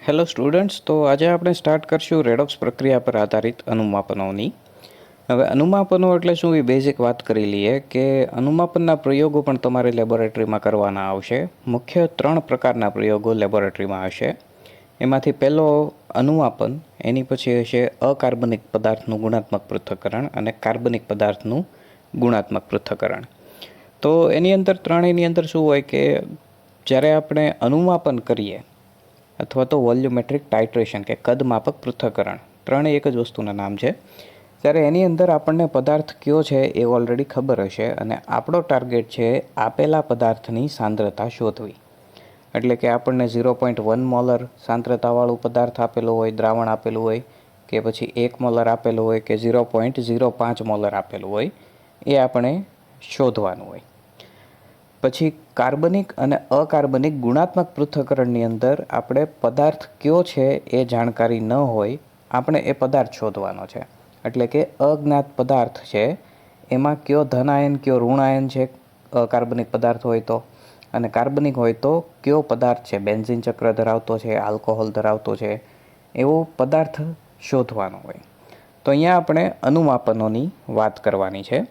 Hello students, તો આજે આપણે સ્ટાર્ટ કરશું રેડોક્સ પ્રક્રિયા પર આધારિત અનુમાપનોની. હવે અનુમાપનો એટલે શું એ બેઝિક વાત કરી લઈએ કે અનુમાપનના પ્રયોગો પણ તમારે લેબોરેટરીમાં કરવાના આવશે. મુખ્ય 3 પ્રકારના પ્રયોગો લેબોરેટરીમાં હશે. એમાંથી પહેલો અનુમાપન, એની પછી હશે અકાર્બનિક પદાર્થનું ગુણાત્મક પૃથ્થકરણ અને કાર્બનિક પદાર્થનું ગુણાત્મક પૃથ્થકરણ. તો એની અંદર ત્રણેયની અંદર શું હોય કે જ્યારે આપણે અનુમાપન કરીએ અથવા તો વોલ્યુમેટ્રિક ટાઇટ્રેશન કે કદમાપક પૃથ્થકરણ, ત્રણેય એક જ વસ્તુના નામ છે. ત્યારે એની અંદર આપણને પદાર્થ કયો છે એ ઓલરેડી ખબર હશે અને આપણો ટાર્ગેટ છે આપેલા પદાર્થની સાંદ્રતા શોધવી. એટલે કે આપણને 0.1 મોલર સાંદ્રતાવાળું પદાર્થ આપેલો હોય, દ્રાવણ આપેલું હોય, કે પછી 1 મોલર આપેલું હોય કે 0.05 મોલર આપેલું હોય, એ આપણે શોધવાનું હોય. પછી કાર્બનિક અને અકાર્બનિક ગુણાત્મક પૃથ્થકરણની અંદર આપણે પદાર્થ કયો છે એ જાણકારી ન હોય, આપણે એ પદાર્થ શોધવાનો છે. એટલે કે અજ્ઞાત પદાર્થ છે એમાં કયો ધન આયન કયો ઋણ આયન છે અકાર્બનિક પદાર્થ હોય તો, અને કાર્બનિક હોય તો કયો પદાર્થ છે બેન્ઝીન ચક્ર ધરાવતો છે, આલ્કોહોલ ધરાવતો છે, એવો પદાર્થ શોધવાનો હોય. તો અહીંયા આપણે અનુમાપનોની વાત કરવાની છે.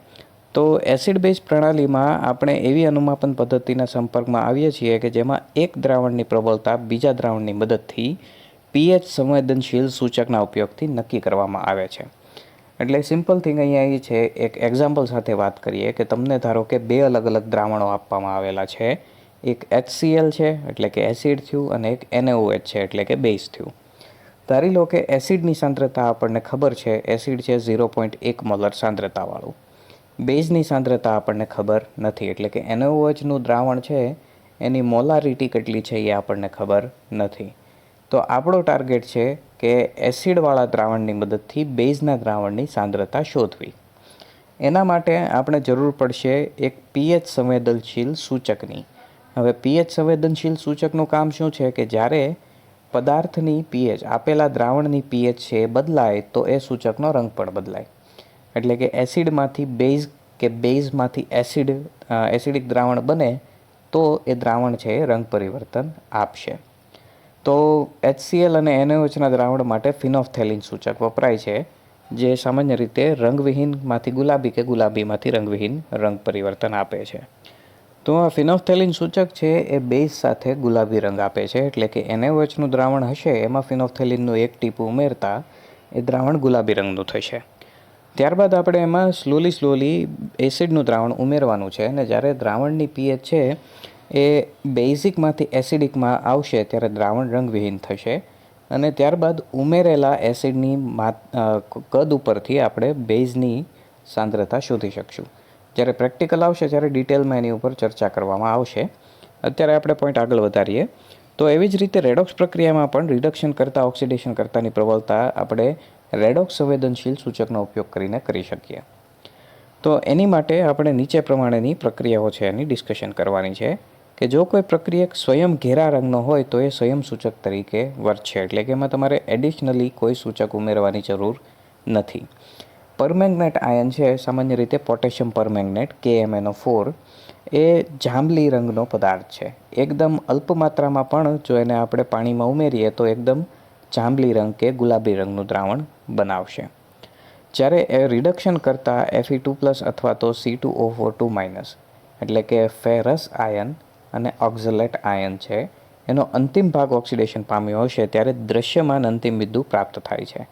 તો એસિડ બેઝ પ્રણાલીમાં આપણે એવી અનુમાપન પદ્ધતિના સંપર્કમાં આવીએ છીએ કે જેમાં એક દ્રાવણની પ્રબળતા બીજા દ્રાવણની મદદથી પીએચ સંવેદનશીલ સૂચકના ઉપયોગથી નક્કી કરવામાં આવે છે. એટલે સિમ્પલ થિંગ અહીંયા એ છે, એક એક્ઝામ્પલ સાથે વાત કરીએ કે તમને ધારો કે 2 અલગ અલગ દ્રાવણો આપવામાં આવેલા છે. એક HCl છે એટલે કે એસિડ થયું, અને એક NaOH છે એટલે કે બેઝ થયું. ધારી લો કે એસિડની સાંદ્રતા આપણને ખબર છે, એસિડ છે 0.1 મોલર સાંદ્રતાવાળું. બેઝની સાંદ્રતા આપણને ખબર નથી, એટલે કે NaOHનું દ્રાવણ છે એની મોલારિટી કેટલી છે એ આપણને ખબર નથી. તો આપણો ટાર્ગેટ છે કે એસિડવાળા દ્રાવણની મદદથી બેઝના દ્રાવણની સાંદ્રતા શોધવી. એના માટે આપણે જરૂર પડશે એક પીએચ સંવેદનશીલ સૂચકની. હવે પીએચ સંવેદનશીલ સૂચકનું કામ શું છે કે જ્યારે પદાર્થની પીએચ, આપેલા દ્રાવણની પીએચ છે એ બદલાય તો એ સૂચકનો રંગ પણ બદલાય. એટલે કે એસિડમાંથી બેઝ કે બેઝમાંથી એસિડિક દ્રાવણ બને તો એ દ્રાવણ છે એ રંગ પરિવર્તન આપશે. તો HCl અને NaOHના દ્રાવણ માટે ફિનોલ્ફથેલિન સૂચક વપરાય છે, જે સામાન્ય રીતે રંગવિહીનમાંથી ગુલાબી કે ગુલાબીમાંથી રંગવિહીન રંગ પરિવર્તન આપે છે. તો આ ફિનોલ્ફથેલિન સૂચક છે એ બેઝ સાથે ગુલાબી રંગ આપે છે. એટલે કે NaOHનું દ્રાવણ હશે એમાં ફિનોલ્ફથેલિનનું એક ટીપું ઉમેરતા એ દ્રાવણ ગુલાબી રંગનું થશે. ત્યારબાદ આપણે એમાં સ્લોલી એસિડનું દ્રાવણ ઉમેરવાનું છે, અને જ્યારે દ્રાવણની પીએચ છે એ બેઝિકમાંથી એસિડિકમાં આવશે ત્યારે દ્રાવણ રંગવિહીન થશે. અને ત્યારબાદ ઉમેરેલા એસિડની કદ ઉપરથી આપણે બેઝની સાંદ્રતા શોધી શકશું. જ્યારે પ્રેક્ટિકલ આવશે ત્યારે ડિટેલમાં એની ઉપર ચર્ચા કરવામાં આવશે. અત્યારે આપણે પોઈન્ટ આગળ વધારીએ. તો એવી જ રીતે રેડોક્સ પ્રક્રિયામાં પણ રિડક્શન કરતાં ઓક્સિડેશન કરતાંની પ્રબળતા આપણે રેડોક્સ સંવેદનશીલ સૂચકનો ઉપયોગ કરીને કરી શકીએ. તો એની માટે આપણે નીચે પ્રમાણેની પ્રક્રિયાઓ છે એની ડિસ્કશન કરવાની છે કે જો કોઈ પ્રક્રિયક સ્વયં ઘેરા રંગનો હોય તો એ સ્વયં સૂચક તરીકે વર્તશે. એટલે કે એમાં તમારે એડિશનલી કોઈ સૂચક ઉમેરવાની જરૂર નથી. પરમેંગનેટ આયન છે, સામાન્ય રીતે પોટેશિયમ પરમેંગનેટ KMnO4, એ જાંબલી રંગનો પદાર્થ છે. એકદમ અલ્પ માત્રામાં પણ જો એને આપણે પાણીમાં ઉમેરીએ તો એકદમ જાંબલી રંગ કે ગુલાબી રંગનું દ્રાવણ બનાવશે. જ્યારે એ રિડક્શન કરતાં Fe2+ અથવા તો C2O4 એટલે કે ફેરસ આયન અને ઓક્ઝલેટ આયન છે એનો અંતિમ ભાગ ઓક્સિડેશન પામ્યો હશે ત્યારે દ્રશ્યમાન અંતિમ બિંદુ પ્રાપ્ત થાય છે.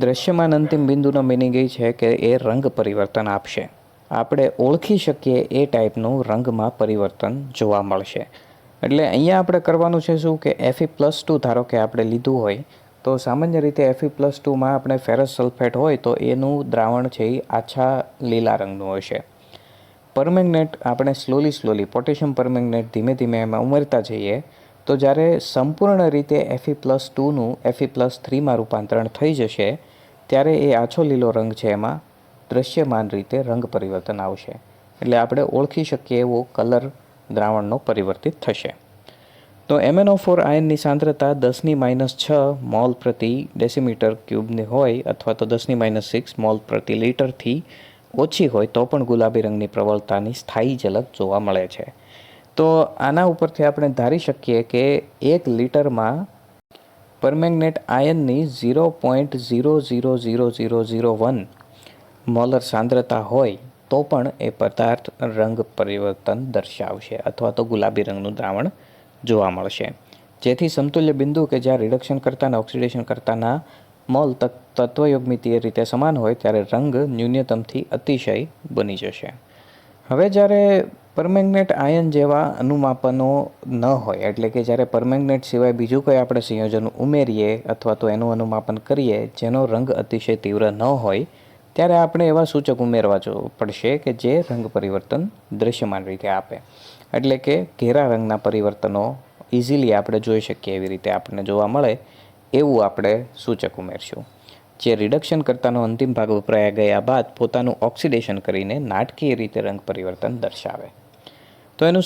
દ્રશ્યમાન અંતિમ બિંદુનો મિનિંગ એ છે કે એ રંગ પરિવર્તન આપશે. આપણે ઓળખી શકીએ એ ટાઈપનું રંગમાં પરિવર્તન જોવા મળશે. એટલે અહીંયા આપણે કરવાનું છે શું કે Fe+2 ધારો કે આપણે લીધું હોય તો સામાન્ય રીતે Fe+2માં આપણે ફેરસ સલ્ફેટ હોય તો એનું દ્રાવણ છે એ આછા લીલા રંગનું હશે. પરમેંગનેટ આપણે સ્લોલી પોટેશિયમ પરમેંગનેટ ધીમે ધીમે એમાં ઉમેરતા જઈએ તો જ્યારે સંપૂર્ણ રીતે Fe+2નું Fe+3માં રૂપાંતરણ થઈ જશે ત્યારે એ આછો લીલો રંગ છે એમાં દ્રશ્યમાન રીતે રંગ પરિવર્તન આવશે. એટલે આપણે ઓળખી શકીએ એવો કલર દ્રાવણનો પરિવર્તિત થશે. તો MnO4 આયનની સાંદ્રતા 10⁻⁶ મોલ પ્રતિ ડેસીમીટર ક્યુબની હોય અથવા તો 10⁻⁶ મોલ પ્રતિ લીટરથી ઓછી હોય તો પણ ગુલાબી રંગની પ્રબળતાની સ્થાયી ઝલક જોવા મળે છે. તો આના ઉપરથી આપણે ધારી શકીએ કે 1 લીટરમાં પરમેંગનેટ આયનની 0.000001 મોલર સાંદ્રતા હોય તો પણ એ પદાર્થ રંગ પરિવર્તન દર્શાવશે અથવા તો ગુલાબી રંગનું દ્રાવણ જોવા મળશે. જેથી સમતુલ્ય બિંદુ કે જ્યાં રિડક્શન કરતા અને ઓક્સિડેશન કરતાના મોલ તત્વયોગમિતીય રીતે સમાન હોય ત્યારે રંગ ન્યૂનતમથી અતિશય બની જશે. હવે જ્યારે પરમેંગનેટ આયન જેવા અનુમાપનો ન હોય, એટલે કે જ્યારે પરમેંગનેટ સિવાય બીજું કોઈ આપણે સંયોજન ઉમેરીએ અથવા તો એનું અનુમાપન કરીએ જેનો રંગ અતિશય તીવ્ર ન હોય, ત્યારે આપણે એવા સૂચક ઉમેરવા પડશે કે જે રંગ પરિવર્તન દૃશ્યમાન રીતે આપે. એટલે કે ઘેરા રંગના પરિવર્તનો ઇઝીલી આપણે જોઈ શકીએ એવી રીતે આપણને જોવા મળે એવું આપણે સૂચક ઉમેરશું, જે રિડક્શન કરતાનો અંતિમ ભાગ વપરાયા ગયા બાદ પોતાનું ઓક્સિડેશન કરીને નાટકીય રીતે રંગ પરિવર્તન દર્શાવે. તો એનું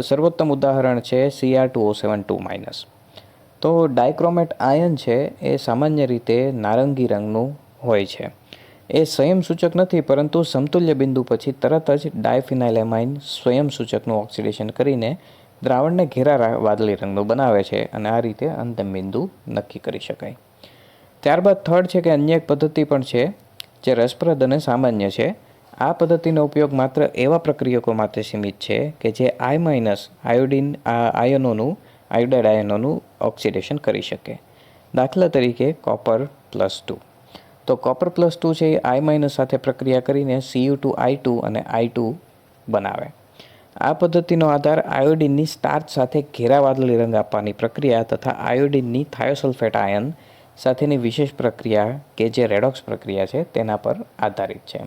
સર્વોત્તમ ઉદાહરણ છે Cr2O7 તો ડાયક્રોમેટ આયન છે એ સામાન્ય રીતે નારંગી રંગનું હોય છે. એ સ્વયં સૂચક નથી, પરંતુ સમતુલ્ય બિંદુ પછી તરત જ ડાયફિનાઇલેમાઇન સ્વયં સૂચકનું ઓક્સિડેશન કરીને દ્રાવણને ઘેરા વાદળી રંગનું બનાવે છે અને આ રીતે અંતિમ બિંદુ નક્કી કરી શકાય. ત્યારબાદ થર્ડ છે કે અન્ય એક પદ્ધતિ પણ છે જે રસપ્રદ અને સામાન્ય છે. આ પદ્ધતિનો ઉપયોગ માત્ર એવા પ્રક્રિયકો માટે સીમિત છે કે જે આયોડાઇડ આયનોનું ઓક્સિડેશન કરી શકે. દાખલા તરીકે copper+2. તો copper+2 છે એ I- સાથે પ્રક્રિયા કરીને Cu2I2 અને I2 બનાવે. આ પદ્ધતિનો આધાર આયોડિનની સ્ટાર્ચ સાથે ઘેરા વાદળી રંગ આપવાની પ્રક્રિયા તથા આયોડિનની થાયોસલ્ફેટ આયન સાથેની વિશેષ પ્રક્રિયા કે જે રેડોક્સ પ્રક્રિયા છે તેના પર આધારિત છે.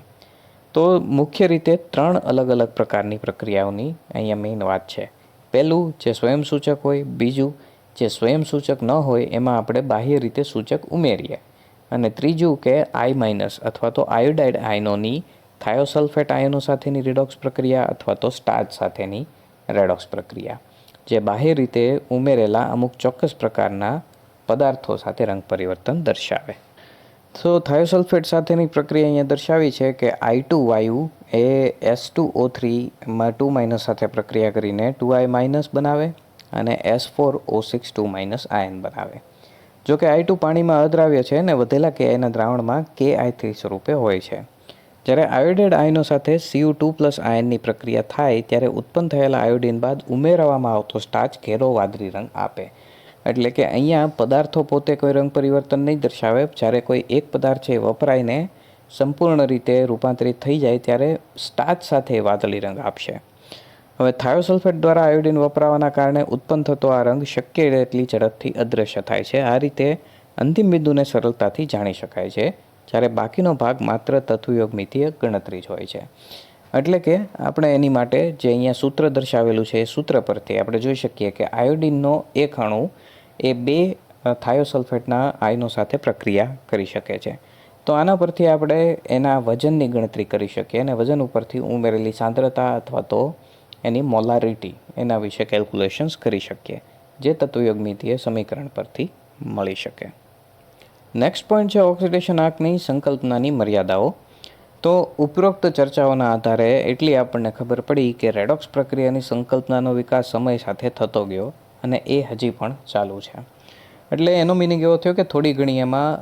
તો મુખ્ય રીતે 3 અલગ અલગ પ્રકારની પ્રક્રિયાઓની અહીંયા મેઇન વાત છે. પહેલું જે સ્વયંસૂચક હોય, બીજું જે સ્વયંસૂચક ન હોય એમાં આપણે બાહ્ય રીતે સૂચક ઉમેરીએ, અને ત્રીજું કે I- અથવા તો આયોડાઇડ આયનોની થાયોસલ્ફેટ આયનો સાથેની રેડોક્સ પ્રક્રિયા અથવા તો સ્ટાર્ચ સાથેની રેડોક્સ પ્રક્રિયા, જે બાહ્ય રીતે ઉમેરેલા અમુક ચોક્કસ પ્રકારના પદાર્થો સાથે રંગ પરિવર્તન દર્શાવે. તો થાયોસલ્ફેટ સાથેની પ્રક્રિયા અહીંયા દર્શાવી છે કે I2 વાયુ એ S2O3માં 2- સાથે પ્રક્રિયા કરીને 2I- બનાવે અને S4O6 2- આયન બનાવે. જો કે I2 પાણીમાં અદ્રાવ્ય છે અને વધેલા KIના દ્રાવણમાં KI3 સ્વરૂપે હોય છે. જ્યારે આયોડાઇડ આયનો સાથે Cu2+ આયનની પ્રક્રિયા થાય ત્યારે ઉત્પન્ન થયેલા આયોડિન બાદ ઉમેરવામાં આવતો સ્ટાર્ચ ઘેરો વાદળી રંગ આપે. એટલે કે અહીંયા પદાર્થો પોતે કોઈ રંગ પરિવર્તન નહીં દર્શાવે. જ્યારે કોઈ એક પદાર્થ છે વપરાઈને સંપૂર્ણ રીતે રૂપાંતરિત થઈ જાય ત્યારે સ્ટાર્ચ સાથે વાદળી રંગ આપશે. હવે થાયોસલ્ફેટ દ્વારા આયોડિન વપરાવાના કારણે ઉત્પન્ન થતો આ રંગ શક્ય એટલી ઝડપથી અદૃશ્ય થાય છે. આ રીતે અંતિમ બિંદુને સરળતાથી જાણી શકાય છે, જ્યારે બાકીનો ભાગ માત્ર તત્વયોગમિતીય ગણતરી જ હોય છે. એટલે કે આપણે એની માટે જે અહીંયા સૂત્ર દર્શાવેલું છે એ સૂત્ર પરથી આપણે જોઈ શકીએ કે આયોડિનનો એક અણુ એ 2 થાયોસલ્ફેટના આયનો સાથે પ્રક્રિયા કરી શકે છે. તો આના પરથી આપણે એના વજનની ગણતરી કરી શકીએ અને વજન ઉપરથી ઉમેરેલી સાંદ્રતા અથવા તો એની મોલારિટી એના વિશે કેલ્ક્યુલેશન્સ કરી શકીએ, જે તત્વયોગમિતીય સમીકરણ પરથી મળી શકે. નેક્સ્ટ પોઈન્ટ છે ઓક્સિડેશન આંકની સંકલ્પનાની મર્યાદાઓ. તો ઉપરોક્ત ચર્ચાઓના આધારે એટલી આપણને ખબર પડી કે રેડોક્સ પ્રક્રિયાની સંકલ્પનાનો વિકાસ સમય સાથે થતો ગયો અને એ હજી પણ ચાલુ છે. એટલે એનો મિનિંગ એવો થયો કે થોડી ઘણી એમાં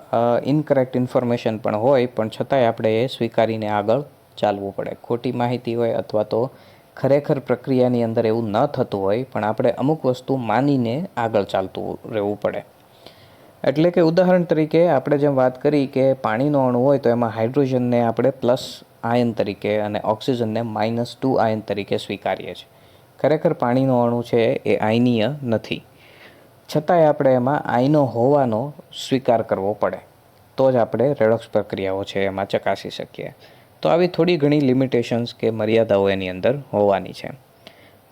ઇનકરેક્ટ ઇન્ફોર્મેશન પણ હોય, પણ છતાંય આપણે એ સ્વીકારીને આગળ ચાલવું પડે. ખોટી માહિતી હોય અથવા તો ખરેખર પ્રક્રિયાની અંદર એવું ન થતું હોય પણ આપણે અમુક વસ્તુ માનીને આગળ ચાલતું રહેવું પડે. એટલે કે ઉદાહરણ તરીકે આપણે જેમ વાત કરી કે પાણીનો અણુ હોય તો એમાં હાઇડ્રોજનને આપણે પ્લસ આયન તરીકે અને ઓક્સિજનને -2 આયન તરીકે સ્વીકારીએ છીએ. ખરેખર પાણીનો અણુ છે એ આયનીય નથી, છતાંય આપણે એમાં આયનો હોવાનો સ્વીકાર કરવો પડે, તો જ આપણે રેડોક્સ પ્રક્રિયાઓ છે એમાં ચકાસી શકીએ. તો આવી થોડી ઘણી લિમિટેશન્સ કે મર્યાદાઓ એની અંદર હોવાની છે.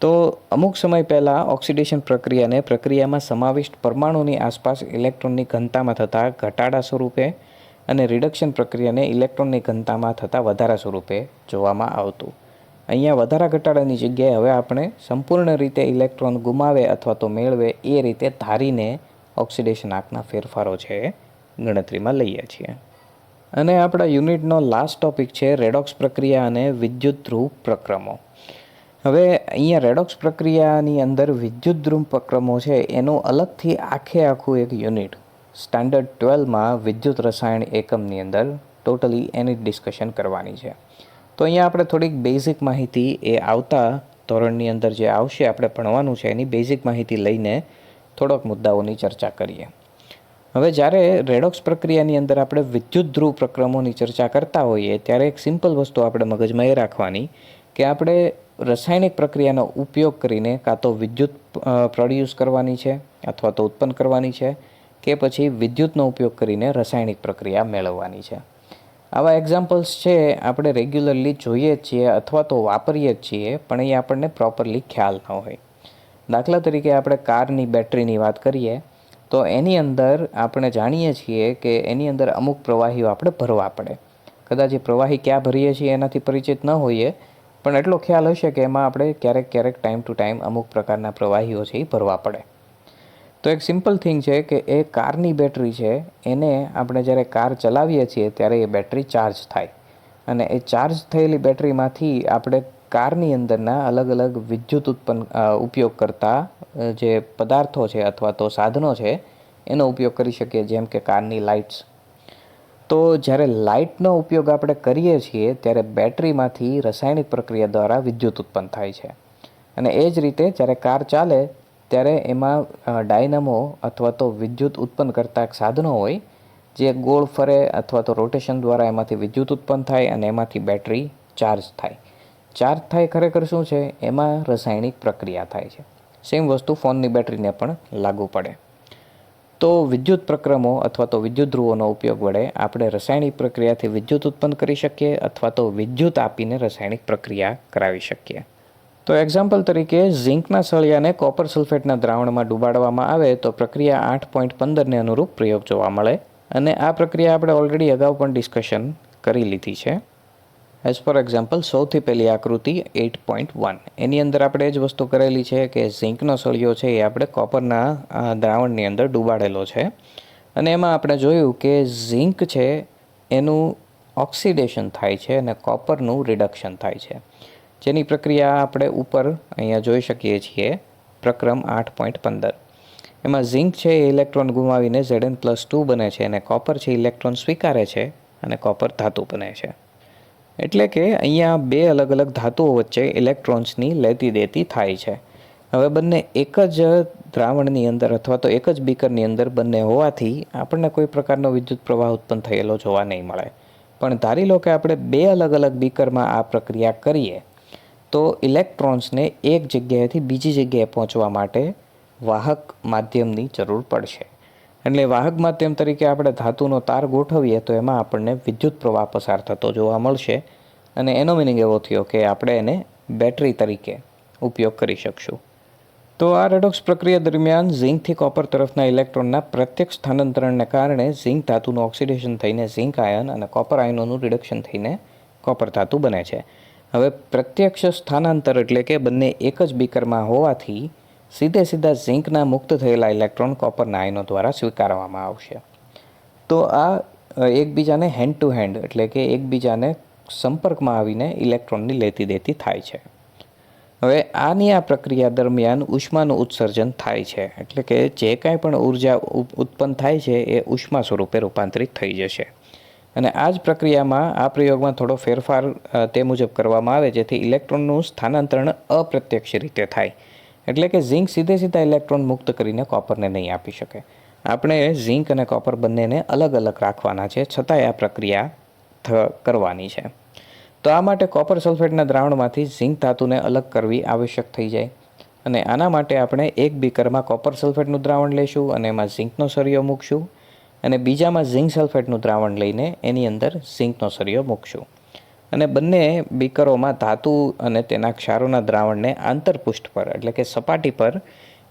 તો અમુક સમય પહેલાં ઓક્સિડેશન પ્રક્રિયાને પ્રક્રિયામાં સમાવિષ્ટ પરમાણુની આસપાસ ઇલેક્ટ્રોનની ઘનતામાં થતા ઘટાડા સ્વરૂપે અને રિડક્શન પ્રક્રિયાને ઇલેક્ટ્રોનની ઘનતામાં થતા વધારા સ્વરૂપે જોવામાં આવતું. અહીંયા વધારા ઘટાડાની જગ્યાએ હવે આપણે સંપૂર્ણ રીતે ઇલેક્ટ્રોન ગુમાવે અથવા તો મેળવે એ રીતે ધારીને ઓક્સિડેશન આંકના ફેરફારો છે ગણતરીમાં લઈએ છીએ. અને આપણા યુનિટનો લાસ્ટ ટોપિક છે રેડોક્સ પ્રક્રિયા અને વિદ્યુત ધ્રુવ પ્રક્રમો. હવે અહીંયા રેડોક્સ પ્રક્રિયાની અંદર વિદ્યુત ધ્રુવ પ્રક્રમો છે એનું અલગથી આખું એક યુનિટ સ્ટાન્ડર્ડ 12માં વિદ્યુત રસાયણ એકમની અંદર ટોટલી એની ડિસ્કશન કરવાની છે. તો અહીંયા આપણે થોડીક બેઝિક માહિતી એ આવતા ધોરણની અંદર જે આવશે આપણે ભણવાનું છે એની બેઝિક માહિતી લઈને થોડોક મુદ્દાઓની ચર્ચા કરીએ. હવે જ્યારે રેડોક્સ પ્રક્રિયાની અંદર આપણે વિદ્યુત ધ્રુવ પ્રક્રમોની ચર્ચા કરતા હોઈએ ત્યારે એક સિમ્પલ વસ્તુ આપણે મગજમાં એ રાખવાની કે આપણે રાસાયણિક પ્રક્રિયાનો ઉપયોગ કરીને કાં તો વિદ્યુત પ્રોડ્યુસ કરવાની છે અથવા તો ઉત્પન્ન કરવાની છે કે પછી વિદ્યુતનો ઉપયોગ કરીને રાસાયણિક પ્રક્રિયા મેળવવાની છે. આવા એક્ઝામ્પલ્સ છે આપણે રેગ્યુલરલી જોઈએ જ છીએ અથવા તો વાપરીએ જ છીએ, પણ એ આપણને પ્રોપરલી ખ્યાલ ન હોય. દાખલા તરીકે આપણે કારની બેટરીની વાત કરીએ તો એની અંદર આપણે જાણીએ છીએ કે એની અંદર અમુક પ્રવાહીઓ આપણે ભરવા પડે. કદાચ એ પ્રવાહી ક્યાં ભરીએ છીએ એનાથી પરિચિત ન હોઈએ, પણ એટલો ખ્યાલ હશે કે એમાં આપણે ક્યારેક ટાઈમ ટુ ટાઈમ અમુક પ્રકારના પ્રવાહીઓ છે એ ભરવા પડે. તો એક સિમ્પલ થિંગ છે કે એ કારની બેટરી છે એને આપણે જ્યારે કાર ચલાવીએ છીએ ત્યારે એ બેટરી ચાર્જ થાય અને એ ચાર્જ થયેલી બેટરીમાંથી આપણે કારની અંદરના અલગ અલગ વિદ્યુત ઉપયોગ કરતા જે પદાર્થો છે અથવા તો સાધનો છે એનો ઉપયોગ કરી શકીએ, જેમ કે કારની લાઇટ્સ. તો જ્યારે લાઇટનો ઉપયોગ આપણે કરીએ છીએ ત્યારે બેટરીમાંથી રાસાયણિક પ્રક્રિયા દ્વારા વિદ્યુત ઉત્પન્ન થાય છે. અને એ જ રીતે જ્યારે કાર ચાલે ત્યારે એમાં ડાયનામો અથવા તો વિદ્યુત ઉત્પન્ન કરતા સાધનો હોય જે ગોળ ફરે અથવા તો રોટેશન દ્વારા એમાંથી વિદ્યુત ઉત્પન્ન થાય અને એમાંથી બેટરી ચાર્જ થાય. ચાર્જ થાય ખરેખર શું છે, એમાં રાસાયણિક પ્રક્રિયા થાય છે. સેમ વસ્તુ ફોનની બેટરીને પણ લાગુ પડે. તો વિદ્યુત પ્રક્રમો અથવા તો વિદ્યુત ધ્રુવોનો ઉપયોગ વડે આપણે રાસાયણિક પ્રક્રિયાથી વિદ્યુત ઉત્પન્ન કરી શકીએ અથવા તો વિદ્યુત આપીને રાસાયણિક પ્રક્રિયા કરાવી શકીએ. તો એક્ઝામ્પલ તરીકે ઝીંકના સળિયાને કોપર સલ્ફેટના દ્રાવણમાં ડુબાડવામાં આવે તો પ્રક્રિયા 8.15ને અનુરૂપ પ્રયોગ જોવા મળે. અને આ પ્રક્રિયા આપણે ઓલરેડી અગાઉ પણ ડિસ્કશન કરી લીધી છે. એઝ ફોર એક્ઝામ્પલ સૌથી પહેલી આકૃતિ 8.1 એની અંદર આપણે એ જ વસ્તુ કરેલી છે કે ઝીંકનો સળિયો છે એ આપણે કોપરના દ્રાવણની અંદર ડુબાડેલો છે અને એમાં આપણે જોયું કે ઝીંક છે એનું ઓક્સિડેશન થાય છે અને કોપરનું રિડક્શન થાય છે, જેની પ્રક્રિયા આપણે ઉપર અહીંયા જોઈ શકીએ છીએ. પ્રક્રમ 8.15 એમાં ઝીંક છે એ ઇલેક્ટ્રોન ગુમાવીને Zn+2 બને છે અને કોપર છે ઇલેક્ટ્રોન સ્વીકારે છે અને કોપર ધાતુ બને છે. એટલે કે અહીંયા બે અલગ અલગ ધાતુઓ વચ્ચે ઇલેક્ટ્રોન્સની લેતી દેતી થાય છે. હવે બંને એક જ દ્રાવણની અંદર અથવા તો એક જ બીકરની અંદર બંને હોવાથી આપણને કોઈ પ્રકારનો વિદ્યુત પ્રવાહ ઉત્પન્ન થયેલો જોવા નહીં મળે. પણ ધારી લો કે આપણે બે અલગ અલગ બીકરમાં આ પ્રક્રિયા કરીએ તો ઇલેક્ટ્રોન્સને એક જગ્યાએથી બીજી જગ્યાએ પહોંચવા માટે વાહક માધ્યમની જરૂર પડશે. એટલે વાહક માધ્યમ તરીકે આપણે ધાતુનો તાર ગોઠવીએ તો એમાં આપણને વિદ્યુત પ્રવાહ પસાર થતો જોવા મળશે અને એનો મિનિંગ એવો થયો કે આપણે એને બેટરી તરીકે ઉપયોગ કરી શકશું. તો આ રેડોક્સ પ્રક્રિયા દરમિયાન ઝીંકથી કોપર તરફના ઇલેક્ટ્રોનના પ્રત્યક્ષ સ્થાનાંતરણને કારણે ઝીંક ધાતુનું ઓક્સિડેશન થઈને ઝીંક આયન અને કોપર આયનોનું રિડક્શન થઈને કોપર ધાતુ બને છે. હવે પ્રત્યક્ષ સ્થાનાંતર એટલે કે બંને એક જ બીકરમાં હોવાથી સીધા ઝીંકના મુક્ત થયેલા ઇલેક્ટ્રોન કોપરના આયનો દ્વારા સ્વીકારવામાં આવશે. તો આ એકબીજાને હેન્ડ ટુ હેન્ડ એટલે કે એકબીજાને સંપર્કમાં આવીને ઇલેક્ટ્રોનની લેતી દેતી થાય છે. હવે આની આ પ્રક્રિયા દરમિયાન ઉષ્માનું ઉત્સર્જન થાય છે, એટલે કે જે કાંઈ પણ ઉર્જા ઉત્પન્ન થાય છે એ ઉષ્મા સ્વરૂપે રૂપાંતરિત થઈ જશે. અને આ જ પ્રક્રિયામાં આ પ્રયોગમાં થોડો ફેરફાર તે મુજબ કરવામાં આવે જેથી ઇલેક્ટ્રોનનું સ્થાનાંતરણ અપ્રત્યક્ષ રીતે થાય. એટલે કે ઝીંક સીધા ઇલેક્ટ્રોન મુક્ત કરીને કોપરને નહીં આપી શકે. આપણે ઝીંક અને કોપર બંનેને અલગ અલગ રાખવાના છે, છતાંય આ પ્રક્રિયા કરવાની છે. તો આ માટે કોપર સલ્ફેટના દ્રાવણમાંથી ઝીંક ધાતુને અલગ કરવી આવશ્યક થઈ જાય અને આના માટે આપણે એક બીકરમાં કોપર સલ્ફેટનું દ્રાવણ લઈશું અને એમાં ઝીંકનો સળિયો મૂકશું અને બીજામાં ઝીંક સલ્ફેટનું દ્રાવણ લઈને એની અંદર ઝીંકનો સળિયો મૂકશું અને બંને બીકરોમાં ધાતુ અને તેના ક્ષારોના દ્રાવણને આંતરપૃષ્ઠ પર એટલે કે સપાટી પર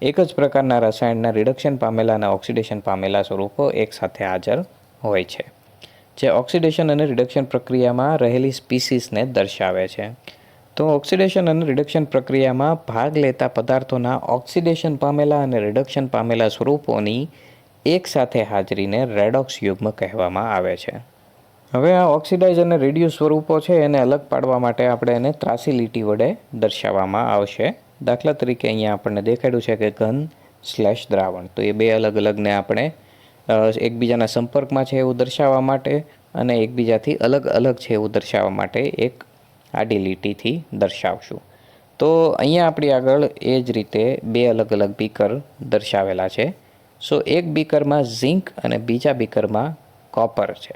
એક જ પ્રકારના રસાયણના રિડક્શન પામેલા અને ઓક્સિડેશન પામેલા સ્વરૂપો એકસાથે હાજર હોય છે, જે ઓક્સિડેશન અને રિડક્શન પ્રક્રિયામાં રહેલી સ્પીસીસને દર્શાવે છે. તો ઓક્સિડેશન અને રિડક્શન પ્રક્રિયામાં ભાગ લેતા પદાર્થોના ઓક્સિડેશન પામેલા અને રિડક્શન પામેલા સ્વરૂપોની એકસાથે હાજરીને રેડોક્સ યુગ્મ કહેવામાં આવે છે. હવે આ ઓક્સિડાઇઝ અને રિડ્યુસ સ્વરૂપો છે એને અલગ પાડવા માટે આપણે એને ત્રાસી લીટી વડે દર્શાવવામાં આવશે. દાખલા તરીકે અહીંયા આપણને દેખાડ્યું છે કે ઘન સ્લેશ દ્રાવણ, તો એ બે અલગ અલગને આપણે એકબીજાના સંપર્કમાં છે એવું દર્શાવવા માટે અને એકબીજાથી અલગ અલગ છે એવું દર્શાવવા માટે એક આડી લીટીથી દર્શાવશું. તો અહીંયા આપણી આગળ એ જ રીતે બે અલગ અલગ બીકર દર્શાવેલા છે. સો એક બીકરમાં ઝિંક અને બીજા બીકરમાં કોપર છે.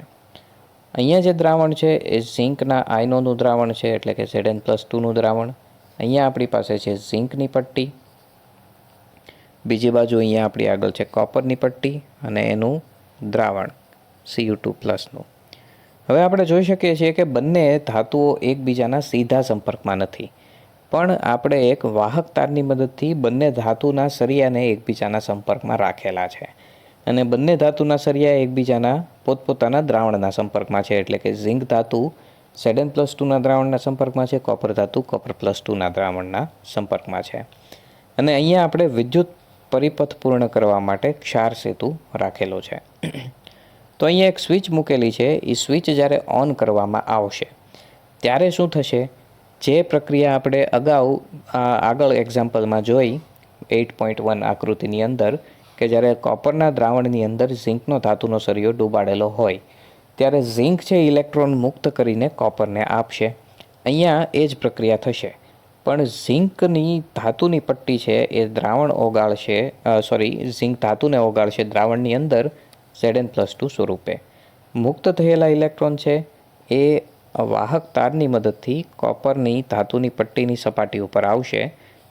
અહીંયા જે દ્રાવણ છે એ ઝિંકના આયનોનું દ્રાવણ છે, એટલે કે Zn+2નું દ્રાવણ. અહીંયા આપણી પાસે છે ઝિંકની પટ્ટી, બીજી બાજુ અહીંયા આપણી આગળ છે કોપરની પટ્ટી અને એનું દ્રાવણ Cu2+નું. હવે આપણે જોઈ શકીએ છીએ કે બંને ધાતુઓ એકબીજાના સીધા સંપર્કમાં નથી, પણ આપણે એક વાહક તારની મદદથી બંને ધાતુના સળિયાને એકબીજાના સંપર્કમાં રાખેલા છે અને બંને ધાતુના સળિયા એકબીજાના પોતપોતાના દ્રાવણના સંપર્કમાં છે, એટલે કે ઝિંક ધાતુ Zn+2ના દ્રાવણના સંપર્કમાં છે, કોપર ધાતુ Copper+2ના દ્રાવણના સંપર્કમાં છે. અને અહીંયા આપણે વિદ્યુત પરિપથ પૂર્ણ કરવા માટે ક્ષાર સેતુ રાખેલો છે. તો અહીંયા એક સ્વિચ મૂકેલી છે, એ સ્વિચ જ્યારે ઓન કરવામાં આવશે ત્યારે શું થશે, જે પ્રક્રિયા આપણે અગાઉ આગળ એક્ઝામ્પલમાં જોઈ 8.1 આકૃતિની અંદર, કે જ્યારે કોપરના દ્રાવણની અંદર ઝિંકનો ધાતુનો સળિયો ડૂબાડેલો હોય ત્યારે ઝિંક છે ઇલેક્ટ્રોન મુક્ત કરીને કોપરને આપશે. અહીંયા એ જ પ્રક્રિયા થશે, પણ ઝિંકની ધાતુની પટ્ટી છે એ દ્રાવણ ઓગાળશે, ઝિંક ધાતુને ઓગાળશે દ્રાવણની અંદર Zn+2 સ્વરૂપે. મુક્ત થયેલા ઇલેક્ટ્રોન છે એ વાહક તારની મદદથી કોપરની ધાતુની પટ્ટીની સપાટી ઉપર આવશે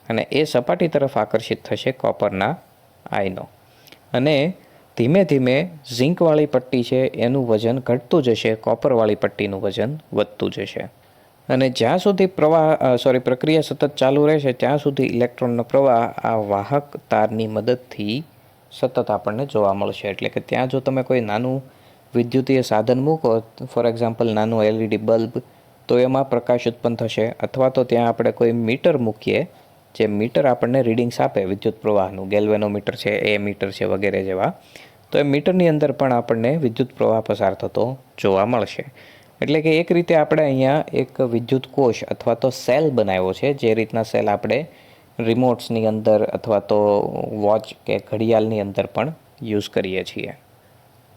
અને એ સપાટી તરફ આકર્ષિત થશે કોપરના આયનો, અને ધીમે ધીમે ઝિંકવાળી પટ્ટી છે એનું વજન ઘટતું જશે, કોપરવાળી પટ્ટીનું વજન વધતું જશે. અને જ્યાં સુધી પ્રક્રિયા સતત ચાલુ રહેશે ત્યાં સુધી ઇલેક્ટ્રોનનો પ્રવાહ આ વાહક તારની મદદથી સતત આપણને જોવા મળશે. એટલે કે ત્યાં જો તમે કોઈ નાનું વિદ્યુતીય સાધન મૂકો, ફોર એક્ઝામ્પલ નાનું LED બલ્બ, તો એમાં પ્રકાશ ઉત્પન્ન થશે. અથવા તો ત્યાં આપણે કોઈ મીટર મૂકીએ, જે મીટર આપણને રીડિંગ્સ આપે વિદ્યુત પ્રવાહનું, ગેલ્વેનોમીટર છે, એમીટર છે વગેરે જેવા, તો એ મીટરની અંદર પણ આપણને વિદ્યુત પ્રવાહ પસાર થતો જોવા મળશે. એટલે કે એક રીતે આપણે અહીંયા એક વિદ્યુત કોષ અથવા તો સેલ બનાવ્યો છે, જે રીતના સેલ આપણે રિમોટ્સની અંદર અથવા તો વોચ કે ઘડિયાળની અંદર પણ યુઝ કરીએ છીએ.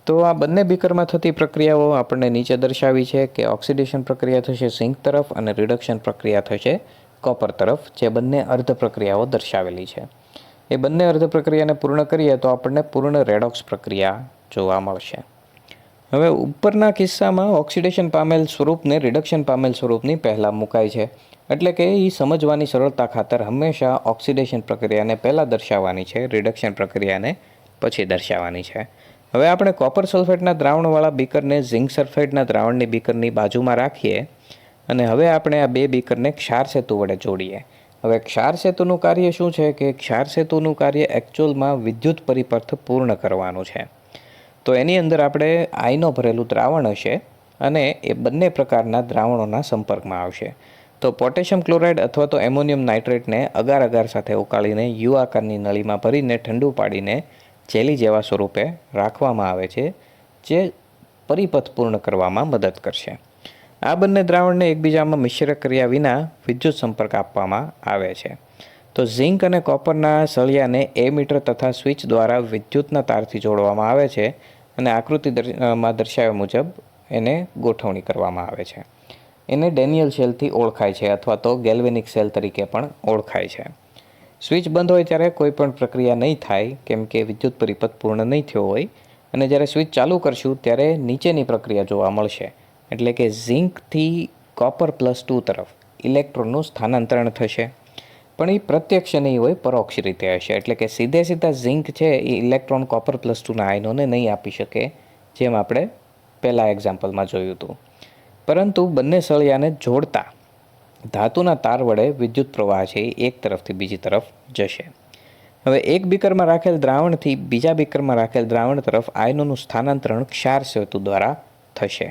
તો આ બંને બીકરમાં થતી પ્રક્રિયાઓ આપણને નીચે દર્શાવી છે કે ઓક્સિડેશન પ્રક્રિયા થશે ઝિંક તરફ અને રિડક્શન પ્રક્રિયા થશે કોપર તરફ, જે બંને અર્ધ પ્રક્રિયાઓ દર્શાવેલી છે. એ બંને અર્ધ પ્રક્રિયાને પૂર્ણ કરીએ તો આપણને પૂર્ણ રેડોક્સ પ્રક્રિયા જોવા મળશે. હવે ઉપરના કિસ્સામાં ઓક્સિડેશન પામેલ સ્વરૂપને રિડક્શન પામેલ સ્વરૂપની પહેલાં મુકાય છે, એટલે કે એ સમજવાની સરળતા ખાતર હંમેશા ઓક્સિડેશન પ્રક્રિયાને પહેલાં દર્શાવવાની છે, રિડક્શન પ્રક્રિયાને પછી દર્શાવવાની છે. હવે આપણે કોપર સલ્ફેટના દ્રાવણવાળા બીકરને ઝિંક સલ્ફેટના દ્રાવણની બીકરની બાજુમાં રાખીએ અને હવે આપણે આ બે બીકરને ક્ષાર સેતુ વડે જોડીએ. હવે ક્ષાર સેતુનું કાર્ય શું છે કે ક્ષાર સેતુનું કાર્ય એકચ્યુઅલમાં વિદ્યુત પરિપથ પૂર્ણ કરવાનું છે. તો એની અંદર આપણે આયનો ભરેલું દ્રાવણ હશે અને એ બંને પ્રકારના દ્રાવણોના સંપર્કમાં આવશે. તો પોટેશિયમ ક્લોરાઇડ અથવા તો એમોનિયમ નાઇટ્રેટને અગાર અગાર સાથે ઉકાળીને યુ આકારની નળીમાં ભરીને ઠંડુ પાડીને જેલી જેવા સ્વરૂપે રાખવામાં આવે છે, જે પરિપથ પૂર્ણ કરવામાં મદદ કરશે. આ બંને દ્રાવણને એકબીજામાં મિશ્ર કર્યા વિના વિદ્યુત સંપર્ક આપવામાં આવે છે. તો ઝિંક અને કોપરના સળિયાને એમીટર તથા સ્વિચ દ્વારા વિદ્યુતના તારથી જોડવામાં આવે છે અને આકૃતિમાં દર્શાવ્યા મુજબ એને ગોઠવણી કરવામાં આવે છે. એને ડેનિયલ સેલથી ઓળખાય છે અથવા તો ગેલ્વેનિક સેલ તરીકે પણ ઓળખાય છે. સ્વિચ બંધ હોય ત્યારે કોઈ પણ પ્રક્રિયા નહીં થાય, કેમ કે વિદ્યુત પરિપથ પૂર્ણ નહીં થયો હોય, અને જ્યારે સ્વિચ ચાલુ કરશું ત્યારે નીચેની પ્રક્રિયા જોવા મળશે, એટલે કે ઝિંકથી Copper+2 તરફ ઇલેક્ટ્રોનનું સ્થાનાંતરણ થશે. પણ એ પ્રત્યક્ષ નહીં હોય, પરોક્ષ રીતે હશે, એટલે કે સીધા ઝિંક છે એ ઇલેક્ટ્રોન Copper+2ના આયનોને નહીં આપી શકે, જેમ આપણે પહેલાં એક્ઝામ્પલમાં જોયું હતું. પરંતુ બંને સળિયાને જોડતા ધાતુના તાર વડે વિદ્યુત પ્રવાહ છે એક તરફથી બીજી તરફ જશે. હવે એક બીકરમાં રાખેલ દ્રાવણથી બીજા બીકરમાં રાખેલ દ્રાવણ તરફ આયનોનું સ્થાનાંતરણ ક્ષાર સેતુ દ્વારા થશે.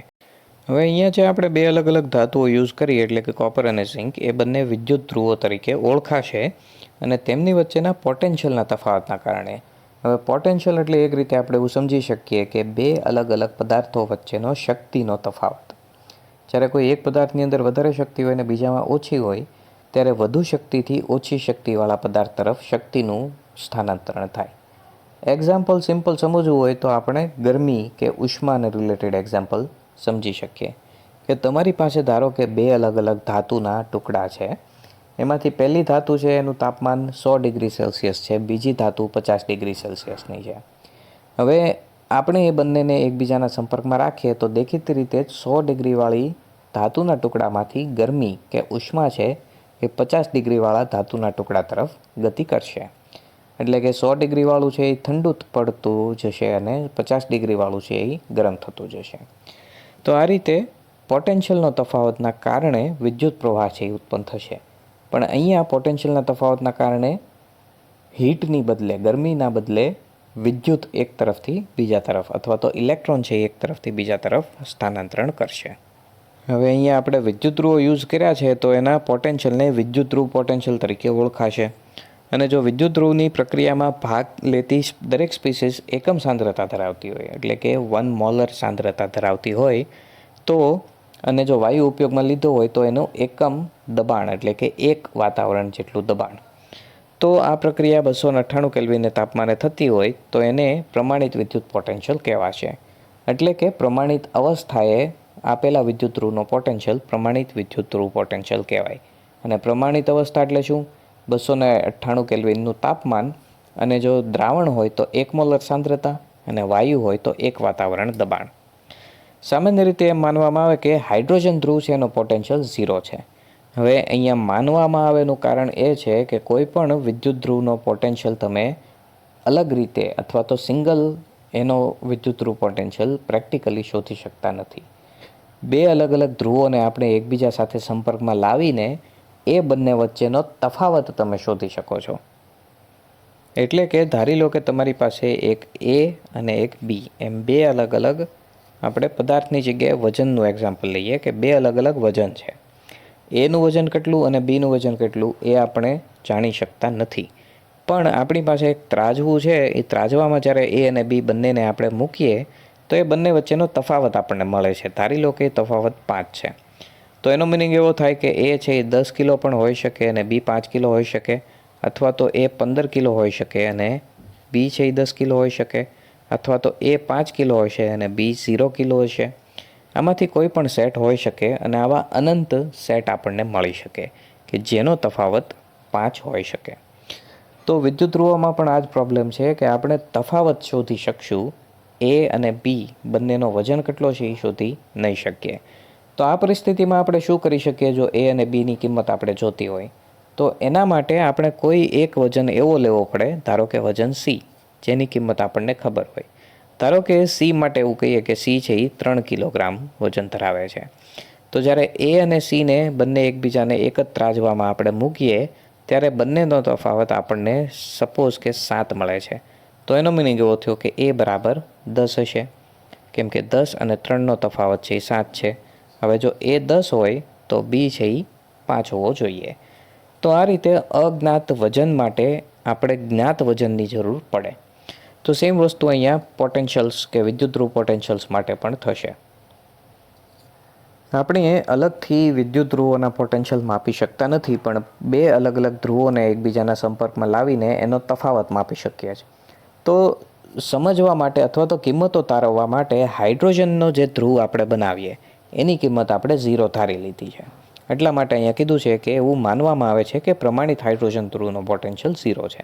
હવે અહીંયા જે આપણે બે અલગ અલગ ધાતુઓ યુઝ કરીએ, એટલે કે કોપર અને ઝિંક, એ બંને વિદ્યુત ધ્રુવો તરીકે ઓળખાશે અને તેમની વચ્ચેના પોટેન્શિયલના તફાવતના કારણે હવે પોટેન્શિયલ એટલે એક રીતે આપણે એવું સમજી શકીએ કે બે અલગ અલગ પદાર્થો વચ્ચેનો શક્તિનો તફાવત. જ્યારે કોઈ એક પદાર્થની અંદર વધારે શક્તિ હોય અને બીજામાં ઓછી હોય ત્યારે વધુ શક્તિથી ઓછી શક્તિવાળા પદાર્થ તરફ શક્તિનું સ્થાનાંતરણ થાય. એક્ઝામ્પલ સિમ્પલ સમજવું હોય તો આપણે ગરમી કે ઉષ્માને રિલેટેડ એક્ઝામ્પલ સમજી શકીએ કે તમારી પાસે ધારો કે બે અલગ અલગ ધાતુના ટુકડા છે. એમાંથી પહેલી ધાતુ છે એનું તાપમાન 100 ડિગ્રી સેલ્સિયસ છે, બીજી ધાતુ 50 ડિગ્રી સેલ્સિયસની છે. હવે આપણે એ બંનેને એકબીજાના સંપર્કમાં રાખીએ તો દેખીતી રીતે જ 100 ડિગ્રીવાળી ધાતુના ટુકડામાંથી ગરમી કે ઉષ્મા છે એ 50 ડિગ્રીવાળા ધાતુના ટુકડા તરફ ગતિ કરશે. એટલે કે 100 ડિગ્રીવાળું છે એ ઠંડુ પડતું જશે અને 50 ડિગ્રીવાળું છે એ ગરમ થતું જશે. તો આ રીતે પોટેન્શિયલનો તફાવતના કારણે વિદ્યુત પ્રવાહ છે એ ઉત્પન્ન થશે. પણ અહીંયા પોટેન્શિયલના તફાવતના કારણે હીટની બદલે, ગરમીના બદલે વિદ્યુત એક તરફથી બીજા તરફ અથવા તો ઇલેક્ટ્રોન છે એક તરફથી બીજા તરફ સ્થાનાંતરણ કરશે. હવે અહીંયા આપણે વિદ્યુત ધ્રુવો યુઝ કર્યા છે તો એના પોટેન્શિયલને વિદ્યુત ધ્રુવ પોટેન્શિયલ તરીકે ઓળખાશે. અને જો વિદ્યુત ધ્રુવની પ્રક્રિયામાં ભાગ લેતી દરેક સ્પીસીસ એકમ સાંદ્રતા ધરાવતી હોય, એટલે કે 1 મોલર સાંદ્રતા ધરાવતી હોય તો, અને જો વાયુ ઉપયોગમાં લીધો હોય તો એનું એકમ દબાણ એટલે કે 1 વાતાવરણ જેટલું દબાણ. તો આ પ્રક્રિયા 298 કેલ્વિન તાપમાને થતી હોય તો એને પ્રમાણિત વિદ્યુત પોટેન્શિયલ કહેવાશે. એટલે કે પ્રમાણિત અવસ્થાએ આપેલા વિદ્યુત ધ્રુવનો પોટેન્શિયલ પ્રમાણિત વિદ્યુત ધ્રુવ પોટેન્શિયલ કહેવાય. અને પ્રમાણિત અવસ્થા એટલે શું? 298 કેલ્વિનનું તાપમાન, અને જો દ્રાવણ હોય તો 1 મોલર સાંદ્રતા, અને વાયુ હોય તો 1 વાતાવરણ દબાણ. સામાન્ય રીતે એમ માનવામાં આવે કે હાઇડ્રોજન ધ્રુવ છે એનો પોટેન્શિયલ 0 છે. હવે અહીંયા માનવામાં આવેનું કારણ એ છે કે કોઈ પણ વિદ્યુત ધ્રુવનો પોટેન્શિયલ તમે અલગ રીતે અથવા તો સિંગલ એનો વિદ્યુત ધ્રુવ પોટેન્શિયલ પ્રેક્ટિકલી શોધી શકતા નથી. બે અલગ અલગ ધ્રુવોને આપણે એકબીજા સાથે સંપર્કમાં લાવીને એ બંને વચ્ચેનો તફાવત તમે શોધી શકો છો. એટલે કે ધારી લો કે તમારી પાસે એક A અને એક B એમ બે અલગ અલગ, આપણે પદાર્થની જગ્યાએ વજનનું એક્ઝામ્પલ લઈએ કે બે અલગ અલગ વજન છે. એનું વજન કેટલું અને બીનું વજન કેટલું એ આપણે જાણી શકતા નથી. પણ આપણી પાસે એક ત્રાજવું છે, એ ત્રાજવામાં જ્યારે A અને B બંનેને આપણે મૂકીએ તો એ બંને વચ્ચેનો તફાવત આપણને મળે છે. ધારી લો કે એ તફાવત 5 છે. તો એનો મિનિંગ એવો થાય કે A છે એ 10 કિલો પણ હોઈ શકે અને B 5 કિલો હોઈ શકે, અથવા તો A 15 કિલો હોઈ શકે અને B છે એ 10 કિલો હોઈ શકે, અથવા તો A 5 કિલો હોય છે અને B 0 કિલો હશે. આમાંથી કોઈ પણ સેટ હોઈ શકે અને આવા અનંત સેટ આપણને મળી શકે કે જેનો તફાવત 5 હોઈ શકે. તો વિદ્યુત ધ્રુવોમાં પણ આ જ પ્રોબ્લેમ છે કે આપણે તફાવત શોધી શકશું, A અને B બંનેનો વજન કેટલો છે એ શોધી નહીં શકીએ. તો આ પરિસ્થિતિમાં આપણે શું કરી શકીએ? જો A અને Bની કિંમત આપણે જોતી હોય તો એના માટે આપણે કોઈ એક વજન એવો લેવો પડે, ધારો કે વજન C, જેની કિંમત આપણને ખબર હોય. ધારો કે C માટે એવું કહીએ કે C છે એ 3 કિલોગ્રામ વજન ધરાવે છે. તો જ્યારે A અને Cને બંને એકબીજાને એક જ ત્રાજવામાં આપણે મૂકીએ ત્યારે બંનેનો તફાવત આપણને સપોઝ કે 7 મળે છે. તો એનો મિનિંગ એવો થયો કે A બરાબર 10 હશે, કેમ કે 10 અને 3નો તફાવત છે એ 7 છે. હવે જો A 10 હોય તો B છે એ 5 હોવો જોઈએ. તો આ રીતે અજ્ઞાત વજન માટે આપણે જ્ઞાત વજનની જરૂર પડે. તો સેમ વસ્તુ અહીંયા પોટેન્શિયલ્સ કે વિદ્યુત ધ્રુવ પોટેન્શિયલ્સ માટે પણ થશે. આપણે અલગથી વિદ્યુત ધ્રુવોના પોટેન્શિયલ માપી શકતા નથી, પણ બે અલગ અલગ ધ્રુવોને એકબીજાના સંપર્કમાં લાવીને એનો તફાવત માપી શકીએ છીએ. તો સમજવા માટે અથવા તો કિંમતો તારવવા માટે હાઇડ્રોજનનો જે ધ્રુવ આપણે બનાવીએ એની કિંમત આપણે 0 ધારી લીધી છે. એટલા માટે અહીંયા કીધું છે કે એવું માનવામાં આવે છે કે પ્રમાણિત હાઇડ્રોજન ધ્રુવનો પોટેન્શિયલ 0 છે.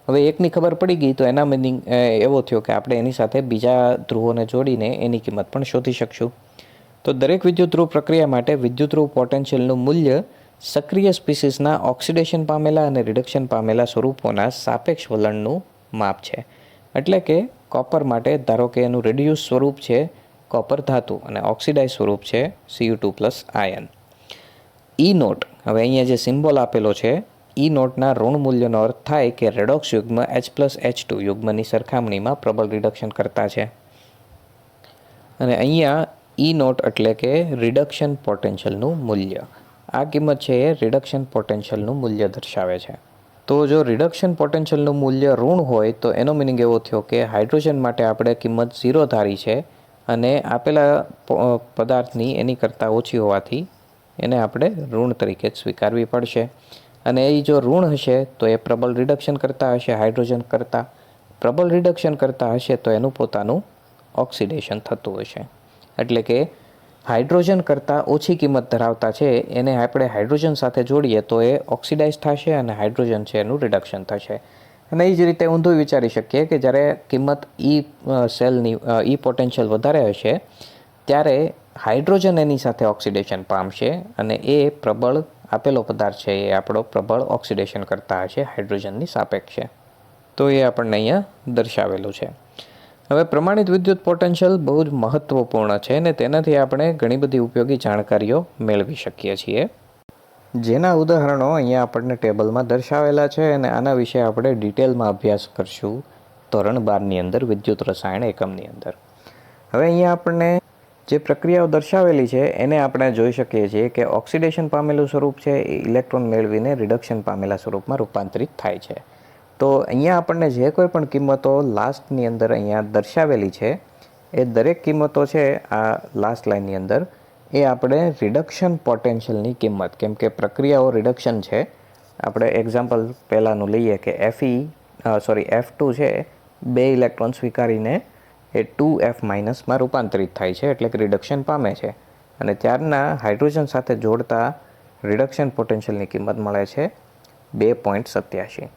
હવે એકની ખબર પડી ગઈ તો એના મિનિંગ એવો થયો કે આપણે એની સાથે બીજા ધ્રુવોને જોડીને એની કિંમત પણ શોધી શકશું. તો દરેક વિદ્યુત ધ્રુવ પ્રક્રિયા માટે વિદ્યુત ધ્રુવ પોટેન્શિયલનું મૂલ્ય સક્રિય સ્પીસીસના ઓક્સિડેશન પામેલા અને રિડક્શન પામેલા સ્વરૂપોના સાપેક્ષ વલણનું માપ છે. એટલે કે કોપર માટે ધારો કે એનું રેડ્યુસ સ્વરૂપ છે કોપર ધાતુ અને ઓક્સિડાઇઝ સ્વરૂપ છે Cu2+ આયન. E નોટ, હવે અહીંયા જે સિમ્બોલ આપેલો છે E નોટના ઋણ મૂલ્યનો અર્થ થાય કે રેડોક્સ યુગ્મ H+H2 યુગ્મની સરખામણીમાં પ્રબળ રિડક્શન કરતા છે. અને અહીંયા E નોટ એટલે કે રિડક્શન પોટેન્શિયલનું મૂલ્ય. આ કિંમત છે એ રિડક્શન પોટેન્શિયલનું મૂલ્ય દર્શાવે છે. તો જો રિડક્શન પોટેન્શિયલનું મૂલ્ય ઋણ હોય તો એનો મિનિંગ એવો થયો કે હાઇડ્રોજન માટે આપણે કિંમત 0 ધારી છે અને આપેલા પદાર્થની એની કરતાં ઓછી હોવાથી એને આપણે ઋણ તરીકે જ સ્વીકારવી પડશે. અને એ જો ઋણ હશે તો એ પ્રબળ રિડક્શન કરતા હશે, હાઇડ્રોજન કરતાં પ્રબળ રિડક્શન કરતા હશે તો એનું પોતાનું ઓક્સિડેશન થતું હશે. એટલે કે હાઇડ્રોજન કરતાં ઓછી કિંમત ધરાવતા છે એને આપણે હાઇડ્રોજન સાથે જોડીએ તો એ ઓક્સિડાઇઝ થશે અને હાઇડ્રોજન છે એનું રિડક્શન થશે. અને એ જ રીતે ઊંધું વિચારી શકીએ કે જ્યારે કિંમત સેલની પોટેન્શિયલ વધારે હશે ત્યારે હાઇડ્રોજન એની સાથે ઓક્સિડેશન પામશે અને એ પ્રબળ આપેલો પદાર્થ છે એ આપણો પ્રબળ ઓક્સિડેશન કરતા હશે હાઇડ્રોજનની સાપેક્ષે. તો એ આપણને અહીંયા દર્શાવેલું છે. હવે પ્રમાણિત વિદ્યુત પોટેન્શિયલ બહુ જ મહત્ત્વપૂર્ણ છે અને તેનાથી આપણે ઘણી બધી ઉપયોગી જાણકારીઓ મેળવી શકીએ છીએ, જેના ઉદાહરણો અહીંયા આપણને ટેબલમાં દર્શાવેલા છે અને આના વિશે આપણે ડિટેલમાં અભ્યાસ કરશું ધોરણ 12ની અંદર વિદ્યુત રસાયણ એકમની અંદર. હવે અહીંયા આપણને જે પ્રક્રિયાઓ દર્શાવેલી છે એને આપણે જોઈ શકીએ છીએ કે ઓક્સિડેશન પામેલું સ્વરૂપ છે એ ઇલેક્ટ્રોન મેળવીને રિડક્શન પામેલા સ્વરૂપમાં રૂપાંતરિત થાય છે. તો અહીંયા આપણને જે કોઈ પણ કિંમતો લાસ્ટની અંદર અહીંયા દર્શાવેલી છે એ દરેક કિંમતો છે આ લાસ્ટ લાઇનની અંદર એ આપણે રિડક્શન પોટેન્શિયલની કિંમત, કેમ કે પ્રક્રિયાઓ રિડક્શન છે. આપણે એક્ઝામ્પલ પહેલાંનું લઈએ કે F2 છે 2 ઇલેક્ટ્રોન સ્વીકારીને એ 2F- માં રૂપાંતરિત થાય છે એટલે કે રિડક્શન પામે છે અને ત્યારના હાઇડ્રોજન સાથે જોડતા રિડક્શન પોટેન્શિયલની કિંમત મળે છે 2.87.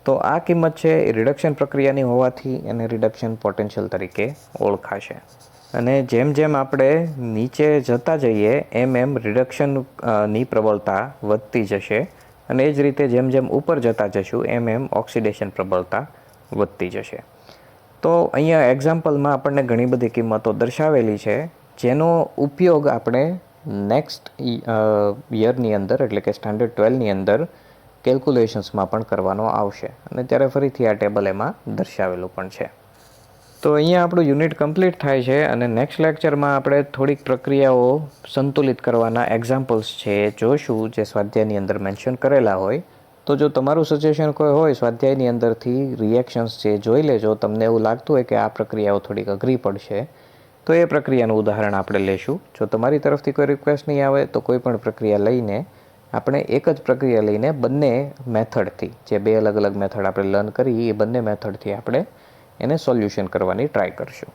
તો આ કિંમત છે એ રિડક્શન પ્રક્રિયાની હોવાથી એને રિડક્શન પોટેન્શિયલ તરીકે ઓળખાશે. અને જેમ જેમ આપણે નીચે જતા જઈએ એમ રિડક્શનની પ્રબળતા વધતી જશે અને એ જ રીતે જેમ જેમ ઉપર જતા જશું એમ ઓક્સિડેશન પ્રબળતા વધતી જશે. તો અહીંયા એક્ઝામ્પલમાં આપણને ઘણી બધી કિંમતો દર્શાવેલી છે જેનો ઉપયોગ આપણે નેક્સ્ટ યરની અંદર એટલે કે સ્ટાન્ડર્ડ 12ની અંદર કેલ્ક્યુલેશન્સમાં પણ કરવાનો આવશે અને ત્યારે ફરીથી આ ટેબલ એમાં દર્શાવેલું પણ છે. તો અહીંયા આપણું યુનિટ કમ્પ્લીટ થાય છે અને નેક્સ્ટ લેક્ચરમાં આપણે થોડીક પ્રક્રિયાઓ સંતુલિત કરવાના એક્ઝામ્પલ્સ છે એ જોશું જે સ્વાધ્યાયની અંદર મેન્શન કરેલા હોય. તો જો તમારું સજેશન કોઈ હોય સ્વાધ્યાયની અંદરથી રિએક્શન્સ છે જોઈ લેજો, તમને એવું લાગતું હોય કે આ પ્રક્રિયાઓ થોડીક અઘરી પડશે તો એ પ્રક્રિયાનું ઉદાહરણ આપણે લેશું. જો તમારી તરફથી કોઈ રિક્વેસ્ટ નહીં આવે તો કોઈ પણ પ્રક્રિયા લઈને આપણે એક જ પ્રક્રિયા લઈને બંને મેથડથી, જે 2 અલગ અલગ મેથડ આપણે લર્ન કરી એ બંને મેથડથી આપણે એને સોલ્યુશન કરવાની ટ્રાય કરશું.